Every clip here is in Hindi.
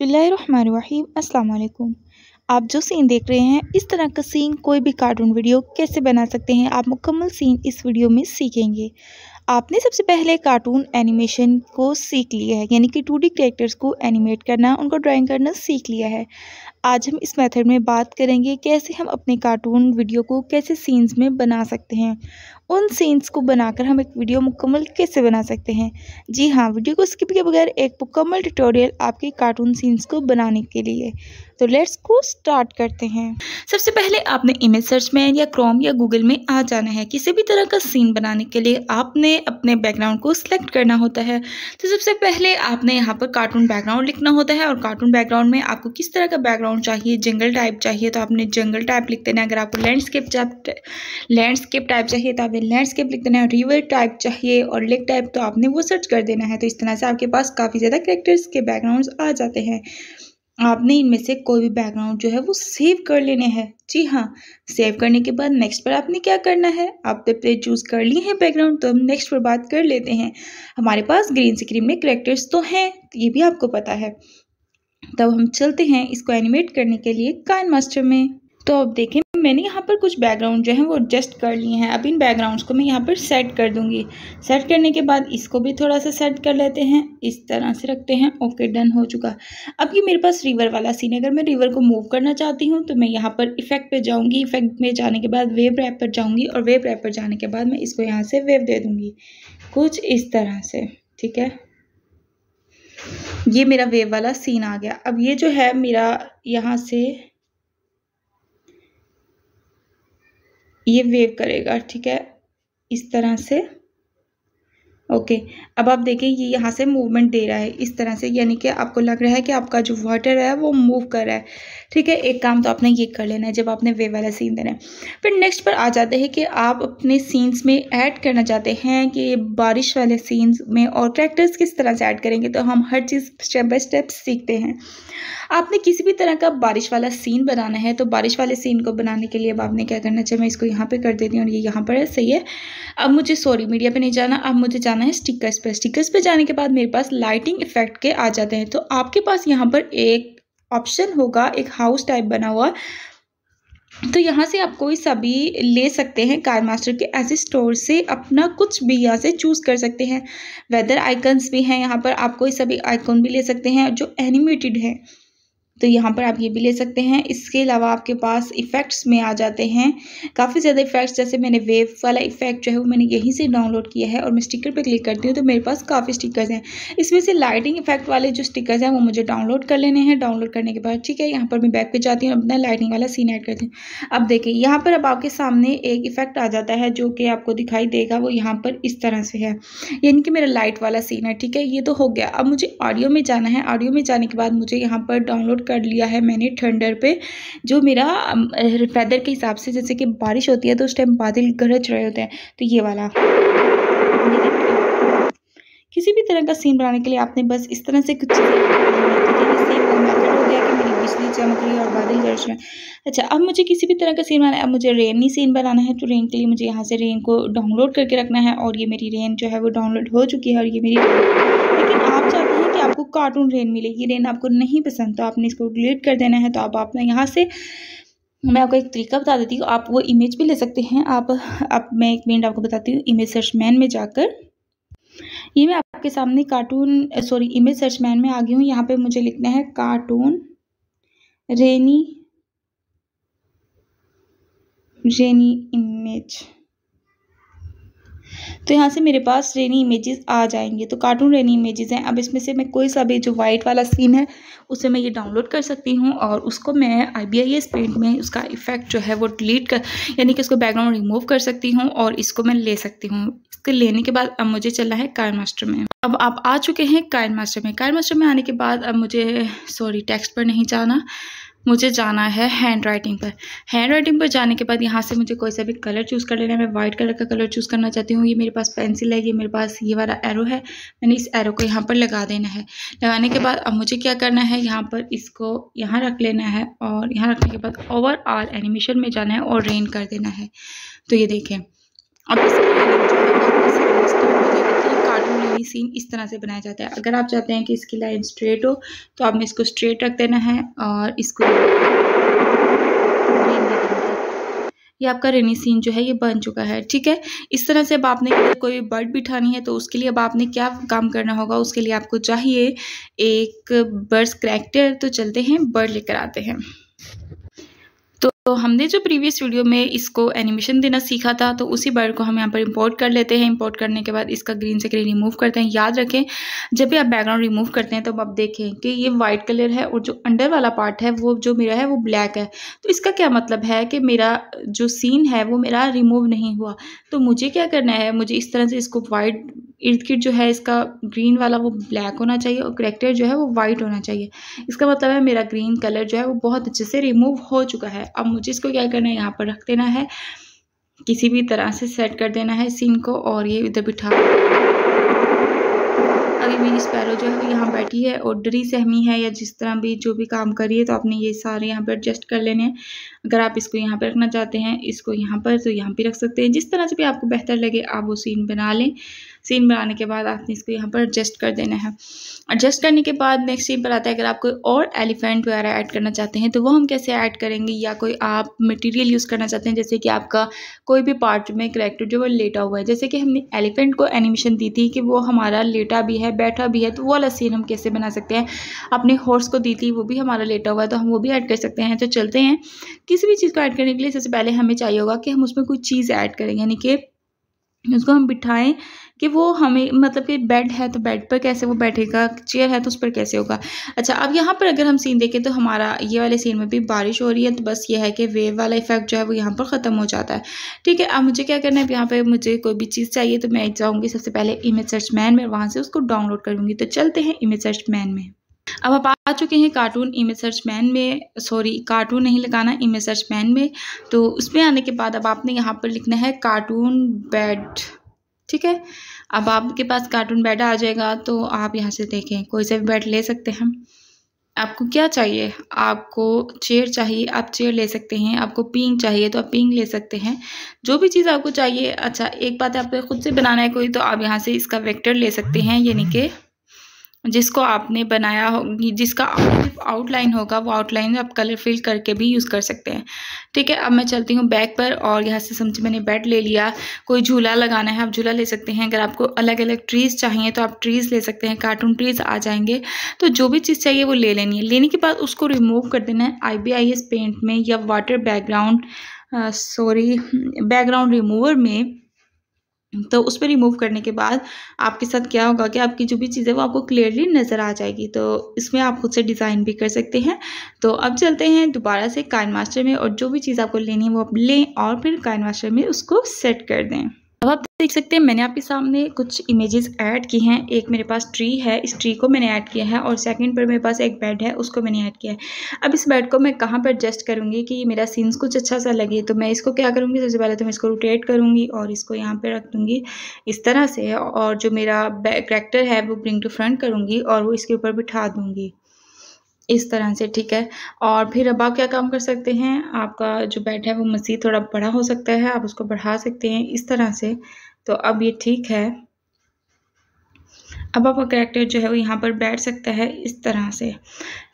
बिस्मिल्लाहिर्रहमानिर्रहीम अस्सलाम वालेकुम। आप जो सीन देख रहे हैं, इस तरह का सीन कोई भी कार्टून वीडियो कैसे बना सकते हैं, आप मुकम्मल सीन इस वीडियो में सीखेंगे। आपने सबसे पहले कार्टून एनिमेशन को सीख लिया है, यानी कि 2D कैरेक्टर्स को एनिमेट करना, उनको ड्राइंग करना सीख लिया है। आज हम इस मेथड में बात करेंगे कैसे हम अपने कार्टून वीडियो को कैसे सीन्स में बना सकते हैं, उन सीन्स को बनाकर हम एक वीडियो मुकम्मल कैसे बना सकते हैं। जी हाँ, वीडियो को स्किप किए बगैर एक मुकम्मल ट्यूटोरियल आपके कार्टून सीन्स को बनाने के लिए। तो लेट्स को स्टार्ट करते हैं। सबसे पहले आपने इमेज सर्च में या क्रोम या गूगल में आ जाना है। किसी भी तरह का सीन बनाने के लिए आपने अपने बैकग्राउंड को सिलेक्ट करना होता है। तो सबसे पहले आपने यहाँ पर कार्टून बैकग्राउंड लिखना होता है, और कार्टून बैकग्राउंड में आपको किस तरह का बैकग्राउंड चाहिए, जंगल टाइप चाहिए तो आपने जंगल टाइप लिख देना है। अगर आपको लैंडस्केप टाइप चाहिए तो आपने लैंडस्केप लिख देना है। रिवर टाइप चाहिए और लेक टाइप तो आपने वो सर्च कर देना है। तो इस तरह से आपके पास काफ़ी ज़्यादा कैरेक्टर्स के बैकग्राउंड्स आ जाते हैं। आपने इनमें से कोई भी बैकग्राउंड जो है वो सेव कर लेने हैं। जी हाँ, सेव करने के बाद नेक्स्ट पर आपने क्या करना है, आपने चूज़ कर लिए हैं बैकग्राउंड, तो हम नेक्स्ट पर बात कर लेते हैं। हमारे पास ग्रीन स्क्रीन में कैरेक्टर्स तो हैं, ये भी आपको पता है। तब हम चलते हैं इसको एनिमेट करने के लिए काइनमास्टर में। तो अब देखें, मैंने यहाँ पर कुछ बैकग्राउंड जो हैं वो एडजस्ट कर लिए हैं। अब इन बैकग्राउंड्स को मैं यहाँ पर सेट कर दूँगी। सेट करने के बाद इसको भी थोड़ा सा सेट कर लेते हैं, इस तरह से रखते हैं। ओके, डन हो चुका। अब ये मेरे पास रिवर वाला सीन है। अगर मैं रिवर को मूव करना चाहती हूँ तो मैं यहाँ पर इफेक्ट पे जाऊँगी। इफेक्ट में जाने के बाद वेव रैप पर जाऊँगी, और वेव रैप पर जाने के बाद मैं इसको यहाँ से वेव दे दूँगी कुछ इस तरह से। ठीक है, ये मेरा वेव वाला सीन आ गया। अब ये जो है मेरा यहाँ से ये वेव करेगा, ठीक है, इस तरह से। ओके, अब आप देखें ये यहाँ से मूवमेंट दे रहा है इस तरह से, यानी कि आपको लग रहा है कि आपका जो वाटर है वो मूव कर रहा है। ठीक है, एक काम तो आपने ये कर लेना है जब आपने वेव वाला सीन देना है। फिर नेक्स्ट पर आ जाते हैं कि आप अपने सीन्स में ऐड करना चाहते हैं कि बारिश वाले सीन्स में और कैरेक्टर्स किस तरह से ऐड करेंगे। तो हम हर चीज़ स्टेप बाय स्टेप सीखते हैं। आपने किसी भी तरह का बारिश वाला सीन बनाना है, तो बारिश वाले सीन को बनाने के लिए अब आपने क्या करना चाहिए, मैं इसको यहाँ पे कर देती हूँ और ये यहाँ पर है, सही है। अब मुझे सॉरी मीडिया पे नहीं जाना, अब मुझे जाना है स्टिकर्स पे। स्टिकर्स पे जाने के बाद मेरे पास लाइटिंग इफेक्ट के आ जाते हैं। तो आपके पास यहाँ पर एक ऑप्शन होगा, एक हाउस टाइप बना हुआ। तो यहाँ से आप कोई सा भी ले सकते हैं काइनमास्टर के ऐसे स्टोर से, अपना कुछ भी यहाँ से चूज़ कर सकते हैं। वेदर आइकन्स भी हैं यहाँ पर, आप कोई सा भी आइकॉन भी ले सकते हैं जो एनिमेटेड है, तो यहाँ पर आप ये भी ले सकते हैं। इसके अलावा आपके पास इफ़ेक्ट्स में आ जाते हैं काफ़ी ज़्यादा इफ़ेक्ट्स। जैसे मैंने वेव वाला इफ़ेक्ट जो है वो मैंने यहीं से डाउनलोड किया है, और मैं स्टिकर पे क्लिक करती हूँ तो मेरे पास काफ़ी स्टिकर्स हैं। इसमें से लाइटिंग इफ़ेक्ट वाले जो स्टिकर्स हैं वो मुझे डाउनलोड कर लेने हैं। डाउनलोड करने के बाद ठीक है, यहाँ पर मैं बैक पे जाती हूँ, अपना लाइटिंग वाला सीन ऐड करती हूँ। अब देखिए यहाँ पर अब आपके सामने एक इफ़ेक्ट आ जाता है जो कि आपको दिखाई देगा, वो यहाँ पर इस तरह से है, यानी कि मेरा लाइट वाला सीन है। ठीक है, ये तो हो गया। अब मुझे ऑडियो में जाना है। ऑडियो में जाने के बाद मुझे यहाँ पर डाउनलोड कर लिया है मैंने थंडर पे, जो मेरा वेदर के हिसाब से, जैसे कि बारिश होती है तो उस टाइम बादल गरज रहे होते हैं, तो ये वाला। किसी भी तरह का सीन बनाने के लिए आपने बस इस तरह से कुछ चीज़ें, इससे वो मेथड हो गया कि मेरी बिजली चमक रही है और बादल गरज रहे हैं। अच्छा, अब मुझे किसी भी तरह का सीन बनाना है। अब मुझे रेनी सीन बनाना है, तो रेन के लिए मुझे यहाँ से रेन को डाउनलोड करके रखना है, और ये मेरी रेन जो है वो डाउनलोड हो चुकी है, और ये मेरी। लेकिन आप चाहते हैं कि आपको कार्टून रेन मिले, ये रेन आपको नहीं पसंद, तो आपने इसको डिलीट कर देना है। तो अब आपने यहाँ से, मैं आपको एक तरीका बता देती हूँ, आप वो इमेज भी ले सकते हैं। आप मैं एक मिनट आपको बताती हूँ। इमेज सर्च मैन में जाकर, ये मैं आपके सामने इमेज सर्च मैन में आ गई हूँ। यहाँ पे मुझे लिखना है कार्टून रेनी इमेज। तो यहाँ से मेरे पास रेनी इमेजेस आ जाएंगे। तो कार्टून रेनी इमेजेस हैं। अब इसमें से मैं कोई सा भी जो वाइट वाला सीन है उसे मैं ये डाउनलोड कर सकती हूँ, और उसको मैं IBIS पेंट में उसका इफेक्ट जो है वो डिलीट कर, यानी कि उसको बैकग्राउंड रिमूव कर सकती हूँ, और इसको मैं ले सकती हूँ। इसको लेने के बाद अब मुझे चलना है काइनमास्टर में। अब आप आ चुके हैं काइनमास्टर में। काइनमास्टर में आने के बाद अब मुझे टेक्स्ट पर नहीं जाना, मुझे जाना है हैंड राइटिंग पर। हैंड राइटिंग पर जाने के बाद यहाँ से मुझे कोई सा भी कलर चूज़ कर लेना है। मैं वाइट कलर का कलर चूज़ करना चाहती हूँ। ये मेरे पास पेंसिल है, ये मेरे पास ये वाला एरो है, मैंने इस एरो को यहाँ पर लगा देना है। लगाने के बाद अब मुझे क्या करना है, यहाँ पर इसको यहाँ रख लेना है, और यहाँ रखने के बाद ओवरऑल एनिमेशन में जाना है और रेन कर देना है। तो ये देखें, अब इसकी सीन इस तरह से बनाया जाता है। अगर आप चाहते हैं कि इसकी लाइन स्ट्रेट हो तो आपने इसको स्ट्रेट रख देना है और इसको ये आपका रेनी सीन जो है ये बन चुका है। ठीक है, इस तरह से अब आपने अगर कोई बर्ड बिठानी है तो उसके लिए अब आपने क्या काम करना होगा, उसके लिए आपको चाहिए एक बर्ड्स करैक्टर। तो चलते हैं बर्ड लेकर आते हैं। तो हमने जो प्रीवियस वीडियो में इसको एनिमेशन देना सीखा था तो उसी बर्ड को हम यहाँ पर इंपोर्ट कर लेते हैं। इंपोर्ट करने के बाद इसका ग्रीन से ग्रीन रिमूव करते हैं। याद रखें जब भी आप बैकग्राउंड रिमूव करते हैं तो आप देखें कि ये वाइट कलर है और जो अंडर वाला पार्ट है वो जो मेरा है वो ब्लैक है। तो इसका क्या मतलब है कि मेरा जो सीन है वो मेरा रिमूव नहीं हुआ। तो मुझे क्या करना है, मुझे इस तरह से इसको वाइट इर्द गिर्द जो है इसका ग्रीन वाला वो ब्लैक होना चाहिए और करैक्टर जो है वो वाइट होना चाहिए। इसका मतलब है मेरा ग्रीन कलर जो है वो बहुत अच्छे से रिमूव हो चुका है। अब मुझे इसको क्या करना है, यहाँ पर रख देना है, किसी भी तरह से सेट कर देना है सीन को और ये इधर बिठा। अभी मेरी स्पैरो जो है वो यहाँ बैठी है और डरी सहमी है या जिस तरह भी जो भी काम करिए तो आपने ये सारे यहाँ पर एडजस्ट कर लेने हैं। अगर आप इसको यहाँ पर रखना चाहते हैं इसको यहाँ पर तो यहाँ पे रख सकते हैं। जिस तरह से भी आपको बेहतर लगे आप वो सीन बना लें। सीन बनाने के बाद आपने इसको यहाँ पर एडजस्ट कर देना है। एडजस्ट करने के बाद नेक्स्ट सीन पर आता है, अगर आप कोई और एलिफेंट वगैरह ऐड करना चाहते हैं तो वो हम कैसे ऐड करेंगे, या कोई आप मटेरियल यूज़ करना चाहते हैं जैसे कि आपका कोई भी पार्ट में करैक्टर जो वो लेटा हुआ है। जैसे कि हमने एलिफेंट को एनिमेशन दी थी कि वो हमारा लेटा भी है बैठा भी है, तो वो वाला सीन हम कैसे बना सकते हैं। अपने हॉर्स को दी थी वो भी हमारा लेटा हुआ है तो हम वो भी ऐड कर सकते हैं। तो चलते हैं, किसी भी चीज़ को ऐड करने के लिए सबसे पहले हमें चाहिए होगा कि हम उसमें कोई चीज़ ऐड करेंगे, यानी कि उसको हम बिठाएं कि वो हमें मतलब कि बेड है तो बेड पर कैसे वो बैठेगा, चेयर है तो उस पर कैसे होगा। अच्छा, अब यहाँ पर अगर हम सीन देखें तो हमारा ये वाले सीन में भी बारिश हो रही है, तो बस ये है कि वेव वाला इफेक्ट जो है वो यहाँ पर ख़त्म हो जाता है। ठीक है, अब मुझे क्या करना है, यहाँ पे मुझे कोई भी चीज़ चाहिए तो मैं जाऊँगी सबसे पहले इमेज सर्च मैन में, वहाँ से उसको डाउनलोड करूँगी। तो चलते हैं इमेज सर्च मैन में। अब आप आ चुके हैं कार्टून इमेज सर्च मैन में, सॉरी कार्टून नहीं लगाना, इमेज सर्च मैन में। तो उसमें आने के बाद अब आपने यहाँ पर लिखना है कार्टून बेड। ठीक है, अब आपके पास कार्टून बेड आ जाएगा तो आप यहाँ से देखें कोई सा भी बेड ले सकते हैं। आपको क्या चाहिए, आपको चेयर चाहिए आप चेयर ले सकते हैं, आपको पिंक चाहिए तो आप पिंक ले सकते हैं, जो भी चीज़ आपको चाहिए। अच्छा, एक बात है, आपको खुद से बनाना है कोई तो आप यहाँ से इसका वेक्टर ले सकते हैं, यानी कि जिसको आपने बनाया हो, जिसका आउटलाइन होगा वो आउटलाइन आप कलर फिल करके भी यूज़ कर सकते हैं। ठीक है, अब मैं चलती हूँ बैक पर और यहाँ से समझे मैंने बेड ले लिया। कोई झूला लगाना है आप झूला ले सकते हैं। अगर आपको अलग अलग ट्रीज़ चाहिए तो आप ट्रीज़ ले सकते हैं, कार्टून ट्रीज़ आ जाएंगे। तो जो भी चीज़ चाहिए वो ले लेनी है। लेने के बाद उसको रिमूव कर देना है IBIS पेंट में या वाटर बैकग्राउंड बैकग्राउंड रिमूवर में। तो उस पर रिमूव करने के बाद आपके साथ क्या होगा कि आपकी जो भी चीज़ है वो आपको क्लियरली नज़र आ जाएगी। तो इसमें आप खुद से डिज़ाइन भी कर सकते हैं। तो अब चलते हैं दोबारा से काइनमास्टर में और जो भी चीज़ आपको लेनी है वो आप लें और फिर काइनमास्टर में उसको सेट कर दें। अब आप देख सकते हैं मैंने आपके सामने कुछ इमेजेस ऐड की हैं। एक मेरे पास ट्री है, इस ट्री को मैंने ऐड किया है और सेकंड पर मेरे पास एक बेड है, उसको मैंने ऐड किया है। अब इस बेड को मैं कहाँ पर एडजस्ट करूँगी कि मेरा सीन्स कुछ अच्छा सा लगे, तो मैं इसको क्या करूँगी, सबसे पहले तो मैं इसको रोटेट करूँगी और इसको यहाँ पर रख दूँगी इस तरह से, और जो मेरा करैक्टर है वो ब्रिंग टू फ्रंट करूँगी और वो इसके ऊपर बिठा दूँगी इस तरह से। ठीक है, और फिर अब आप क्या काम कर सकते हैं, आपका जो बेड है वो मज़ीद थोड़ा बड़ा हो सकता है, आप उसको बढ़ा सकते हैं इस तरह से। तो अब ये ठीक है, अब आपका कैरेक्टर जो है वो यहाँ पर बैठ सकता है इस तरह से।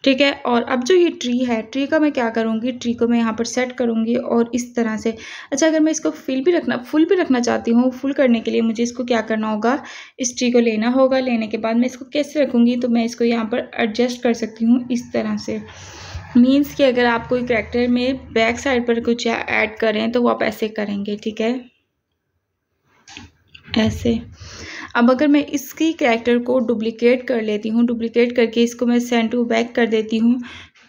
ठीक है, और अब जो ये ट्री है, ट्री का मैं क्या करूँगी, ट्री को मैं यहाँ पर सेट करूँगी और इस तरह से। अच्छा, अगर मैं इसको फुल भी रखना चाहती हूँ, फुल करने के लिए मुझे इसको क्या करना होगा, इस ट्री को लेना होगा। लेने के बाद मैं इसको कैसे रखूँगी, तो मैं इसको यहाँ पर एडजस्ट कर सकती हूँ इस तरह से। मीन्स कि अगर आप कोई कैरेक्टर में बैक साइड पर कुछ ऐड करें तो वो आप ऐसे करेंगे। ठीक है, ऐसे। अब अगर मैं इसकी कैरेक्टर को डुप्लिकेट कर लेती हूँ, डुप्लिकेट करके इसको मैं सेंड टू बैक कर देती हूँ,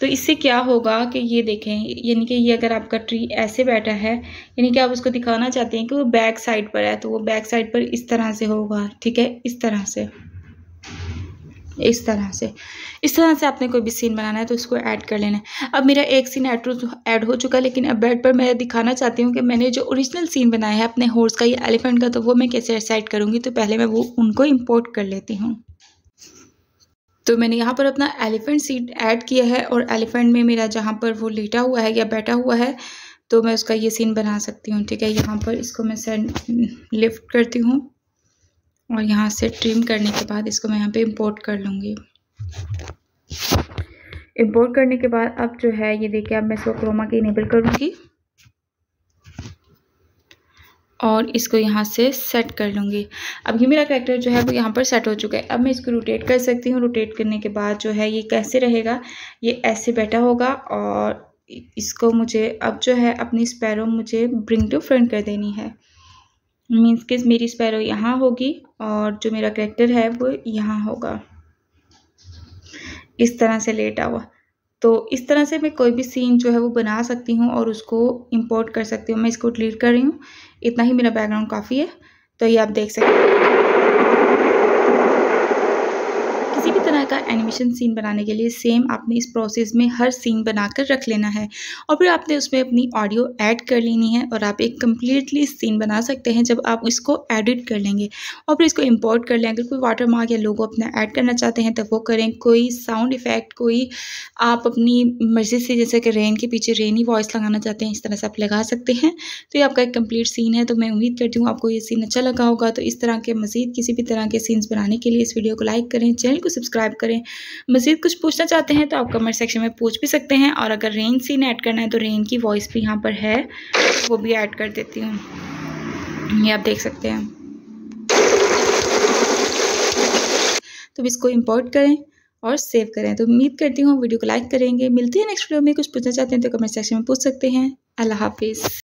तो इससे क्या होगा कि ये देखें, यानी कि ये अगर आपका ट्री ऐसे बैठा है, यानी कि आप उसको दिखाना चाहते हैं कि वो बैक साइड पर है, तो वो बैक साइड पर इस तरह से होगा। ठीक है, इस तरह से, इस तरह से आपने कोई भी सीन बनाना है तो इसको ऐड कर लेना है। अब मेरा एक सीन ऐड हो चुका, लेकिन अब बेड पर मैं दिखाना चाहती हूँ कि मैंने जो ओरिजिनल सीन बनाया है अपने हॉर्स का या एलिफेंट का, तो वो मैं कैसे सेट करूँगी। तो पहले मैं वो उनको इंपोर्ट कर लेती हूँ। तो मैंने यहाँ पर अपना एलिफेंट सीन ऐड किया है और एलिफेंट में मेरा जहाँ पर वो लेटा हुआ है या बैठा हुआ है तो मैं उसका ये सीन बना सकती हूँ। ठीक है, यहाँ पर इसको मैं लिफ्ट करती हूँ और यहाँ से ट्रिम करने के बाद इसको मैं यहाँ पे इंपोर्ट कर लूँगी। इंपोर्ट करने के बाद अब जो है ये देखिए, अब मैं इसको क्रोमा की इनेबल करूँगी और इसको यहाँ से सेट कर लूँगी। अब ये मेरा कैरेक्टर जो है वो यहाँ पर सेट हो चुका है। अब मैं इसको रोटेट कर सकती हूँ। रोटेट करने के बाद जो है ये कैसे रहेगा, ये ऐसे बैठा होगा और इसको मुझे अब जो है अपनी स्पैरो मुझे ब्रिंग टू फ्रंट कर देनी है। मीन्स कि मेरी स्पैरो यहाँ होगी और जो मेरा कैरेक्टर है वो यहाँ होगा, इस तरह से लेटा हुआ। तो इस तरह से मैं कोई भी सीन जो है वो बना सकती हूँ और उसको इंपोर्ट कर सकती हूँ। मैं इसको डिलीट कर रही हूँ, इतना ही मेरा बैकग्राउंड काफ़ी है। तो ये आप देख सकते हैं। किसी भी तरह का एनिमेशन सीन बनाने के लिए सेम आपने इस प्रोसेस में हर सीन बनाकर रख लेना है और फिर आपने उसमें अपनी ऑडियो ऐड कर लेनी है और आप एक कम्प्लीटली सीन बना सकते हैं जब आप इसको एडिट कर लेंगे और फिर इसको इंपोर्ट कर लें। अगर कोई वाटर मार्क या लोगो अपना ऐड करना चाहते हैं तो वो करें। कोई साउंड इफ़ेक्ट कोई आप अपनी मर्ज़ी से, जैसे कि रेन के पीछे रेनी वॉइस लगाना चाहते हैं, इस तरह से आप लगा सकते हैं। तो ये आपका एक कंप्लीट सीन है। तो मैं उम्मीद करती हूँ आपको ये सीन अच्छा लगा होगा। तो इस तरह के मज़ीद किसी भी तरह के सीन्स बनाने के लिए इस वीडियो को लाइक करें, चैनल को सब्सक्राइब करें। मज़ीद कुछ पूछना चाहते हैं तो आप कमेंट सेक्शन में पूछ भी सकते हैं और अगर रेन सीन ऐड करना है तो रेन की वॉइस भी यहाँ पर है, वो भी ऐड कर देती हूँ। ये आप देख सकते हैं। तो इसको इंपोर्ट करें और सेव करें। तो उम्मीद करती हूँ वीडियो को लाइक करेंगे। मिलती है नेक्स्ट वीडियो में। कुछ पूछना चाहते हैं तो कमेंट सेक्शन में पूछ सकते हैं। अल्लाह हाफिज़।